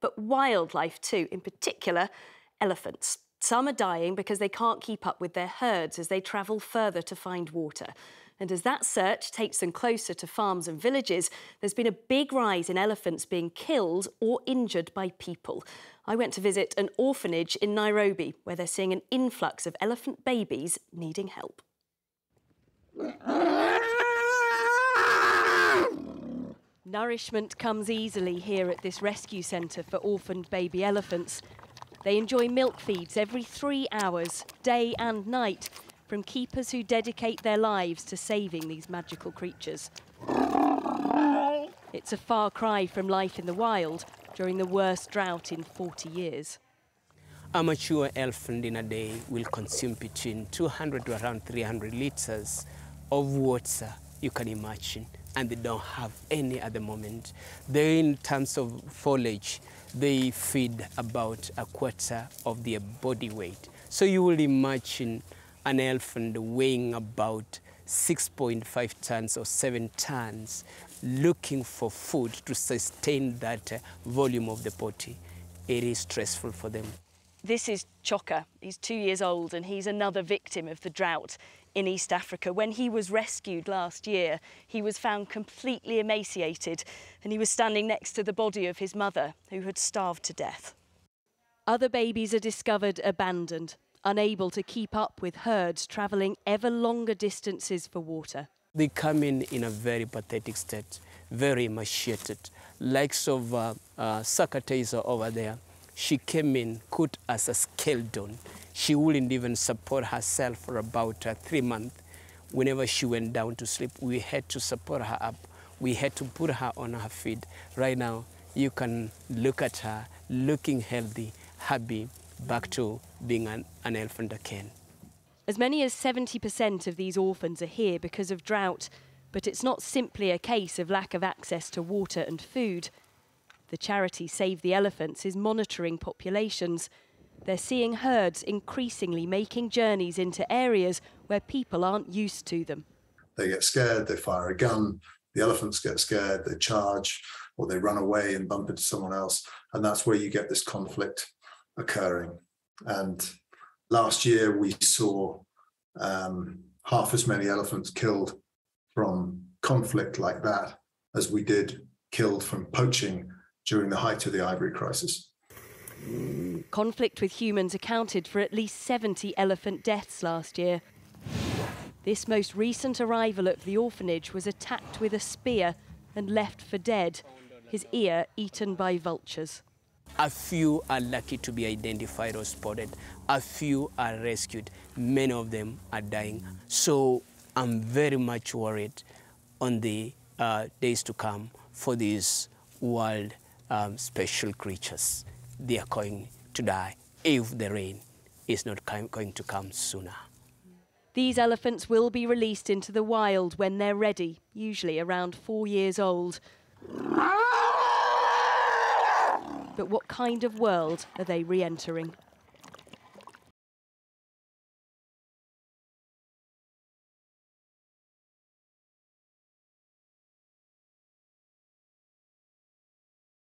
But wildlife too, in particular elephants. Some are dying because they can't keep up with their herds as they travel further to find water. And as that search takes them closer to farms and villages, there's been a big rise in elephants being killed or injured by people. I went to visit an orphanage in Nairobi, where they're seeing an influx of elephant babies needing help. Nourishment comes easily here at this rescue centre for orphaned baby elephants. They enjoy milk feeds every 3 hours, day and night, from keepers who dedicate their lives to saving these magical creatures. It's a far cry from life in the wild during the worst drought in 40 years. A mature elephant in a day will consume between 200 to around 300 litres of water, you can imagine, and they don't have any at the moment. They, in terms of foliage, they feed about a quarter of their body weight. So you will imagine an elephant weighing about 6.5 tons or 7 tons, looking for food to sustain that volume of the body. It is stressful for them. This is Choka. He's 2 years old and he's another victim of the drought in East Africa. When he was rescued last year, he was found completely emaciated and he was standing next to the body of his mother, who had starved to death. Other babies are discovered abandoned, unable to keep up with herds travelling ever longer distances for water. They come in a very pathetic state, very emaciated. Likes of Sakataisa over there. She came in, cooked as a skeleton. She wouldn't even support herself for about 3 months. Whenever she went down to sleep, we had to support her up. We had to put her on her feet. Right now, you can look at her, looking healthy, happy, back to being an elephant again. As many as 70% of these orphans are here because of drought, but it's not simply a case of lack of access to water and food. The charity Save the Elephants is monitoring populations. They're seeing herds increasingly making journeys into areas where people aren't used to them. They get scared, they fire a gun, the elephants get scared, they charge, or they run away and bump into someone else. And that's where you get this conflict occurring. And last year we saw half as many elephants killed from conflict like that as we did killed from poaching during the height of the ivory crisis. Conflict with humans accounted for at least 70 elephant deaths last year. This most recent arrival at the orphanage was attacked with a spear and left for dead, his ear eaten by vultures. A few are lucky to be identified or spotted. A few are rescued. Many of them are dying. So I'm very much worried on the days to come for these wild special creatures. They are going to die if the rain is not going to come sooner. These elephants will be released into the wild when they're ready, usually around 4 years old. But what kind of world are they re-entering?